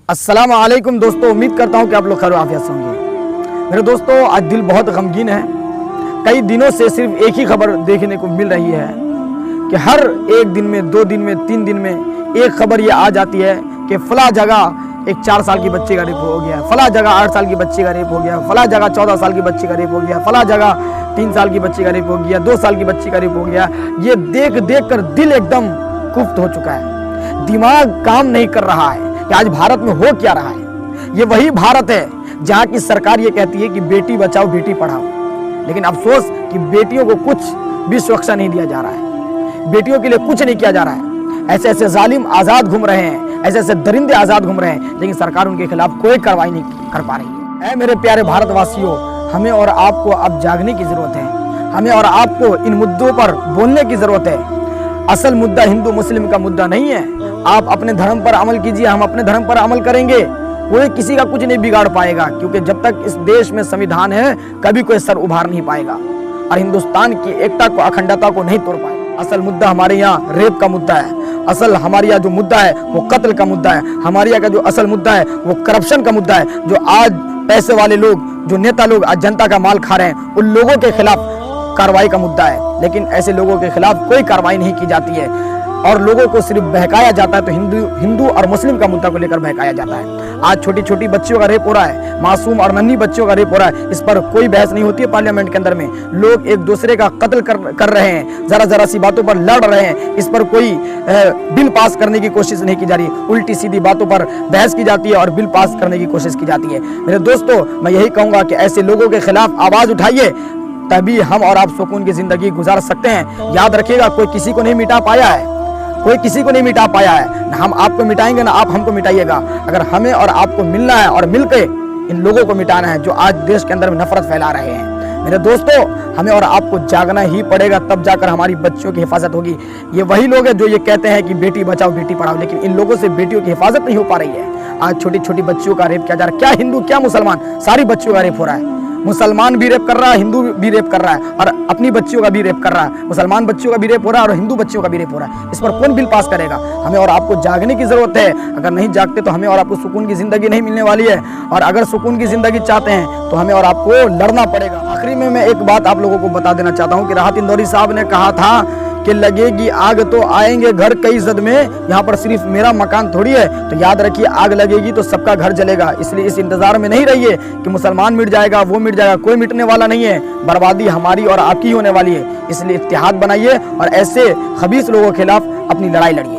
अस्सलाम वालेकुम दोस्तों, उम्मीद करता हूँ कि आप लोग खैर आफियत से होंगे। मेरे दोस्तों, आज दिल बहुत गमगीन है। कई दिनों से सिर्फ एक ही खबर देखने को मिल रही है कि हर एक दिन में, 2 दिन में, 3 दिन में एक खबर ये आ जाती है कि फला जगह एक 4 साल की बच्ची का रेप हो गया, फला जगह 8 साल की बच्ची का रेप हो गया, फला जगह 14 साल की बच्ची का रेप हो गया, फला जगह 3 साल की बच्ची का रेप हो गया, 2 साल की बच्ची का रेप हो गया। ये देख देख कर दिल एकदम कुफ्त हो चुका है, दिमाग काम नहीं कर रहा है कि आज भारत में हो क्या रहा है। ये वही भारत है जहाँ की सरकार ये कहती है कि बेटी बचाओ बेटी पढ़ाओ, लेकिन अफसोस कि बेटियों को कुछ भी सुरक्षा नहीं दिया जा रहा है, बेटियों के लिए कुछ नहीं किया जा रहा है। ऐसे ऐसे जालिम आज़ाद घूम रहे हैं, ऐसे ऐसे दरिंदे आज़ाद घूम रहे हैं, लेकिन सरकार उनके खिलाफ कोई कार्रवाई नहीं कर पा रही है। मेरे प्यारे भारतवासियों, हमें और आपको अब जागने की जरूरत है, हमें और आपको इन मुद्दों पर बोलने की जरूरत है। असल मुद्दा हिंदू मुस्लिम का मुद्दा नहीं है। आप अपने धर्म पर अमल कीजिए, हम अपने धर्म पर अमल करेंगे, कोई किसी का कुछ नहीं बिगाड़ पाएगा, क्योंकि जब तक इस देश में संविधान है कभी कोई सर उभार नहीं पाएगा और हिंदुस्तान की एकता को, अखंडता को नहीं तोड़ पाएगा। असल मुद्दा हमारे यहाँ रेप का मुद्दा है, असल हमारे यहाँ जो मुद्दा है वो कत्ल का मुद्दा है, हमारे यहाँ का जो असल मुद्दा है वो करप्शन का मुद्दा है। जो आज पैसे वाले लोग, जो नेता लोग आज जनता का माल खा रहे हैं, उन लोगों के खिलाफ कार्रवाई का मुद्दा है, लेकिन ऐसे लोगों के खिलाफ कोई कार्रवाई नहीं की जाती है और लोगों को सिर्फ बहकाया जाता है। तो हिंदू और मुस्लिम का मुद्दा को लेकर बहकाया जाता है। आज छोटी छोटी बच्चियों का रेप हो रहा है, मासूम और नन्ही बच्चियों का रेप हो रहा है, इस पर कोई बहस नहीं होती है पार्लियामेंट के अंदर में। लोग एक दूसरे का कत्ल कर रहे हैं, जरा जरा सी बातों पर लड़ रहे हैं, इस पर कोई बिल पास करने की कोशिश नहीं की जा रही, उल्टी सीधी बातों पर बहस की जाती है और बिल पास करने की कोशिश की जाती है। मेरे दोस्तों, मैं यही कहूँगा कि ऐसे लोगों के खिलाफ आवाज़ उठाइए, तभी हम और आप सुकून की जिंदगी गुजार सकते हैं। याद रखिएगा, कोई किसी को नहीं मिटा पाया है, कोई किसी को नहीं मिटा पाया है, ना हम आपको मिटाएंगे ना आप हमको मिटाइएगा। अगर हमें और आपको मिलना है और मिलकर इन लोगों को मिटाना है जो आज देश के अंदर में नफरत फैला रहे हैं। मेरे दोस्तों, हमें और आपको जागना ही पड़ेगा, तब जाकर हमारी बच्चियों की हिफाजत होगी। ये वही लोग हैं जो ये कहते हैं कि बेटी बचाओ बेटी पढ़ाओ, लेकिन इन लोगों से बेटियों की हिफाजत नहीं हो पा रही है। आज छोटी छोटी बच्चियों का रेप किया जा रहा है, क्या हिंदू क्या मुसलमान, सारी बच्चियों का रेप हो रहा है। मुसलमान भी रेप कर रहा है, हिंदू भी रेप कर रहा है और अपनी बच्चियों का भी रेप कर रहा है। मुसलमान बच्चियों का भी रेप हो रहा है और हिंदू बच्चियों का भी रेप हो रहा है। इस पर कौन बिल पास करेगा? हमें और आपको जागने की जरूरत है। अगर नहीं जागते तो हमें और आपको सुकून की जिंदगी नहीं मिलने वाली है, और अगर सुकून की जिंदगी चाहते हैं तो हमें और आपको लड़ना पड़ेगा। आखिरी में मैं एक बात आप लोगों को बता देना चाहता हूँ कि राहत इंदौरी साहब ने कहा था कि लगेगी आग तो आएंगे घर कई जद में, यहाँ पर सिर्फ मेरा मकान थोड़ी है। तो याद रखिए, आग लगेगी तो सबका घर जलेगा, इसलिए इस इंतजार में नहीं रहिए कि मुसलमान मिट जाएगा, वो मिट जाएगा। कोई मिटने वाला नहीं है, बर्बादी हमारी और आपकी होने वाली है। इसलिए इत्तेहाद बनाइए और ऐसे खबीस लोगों के खिलाफ अपनी लड़ाई लड़िए।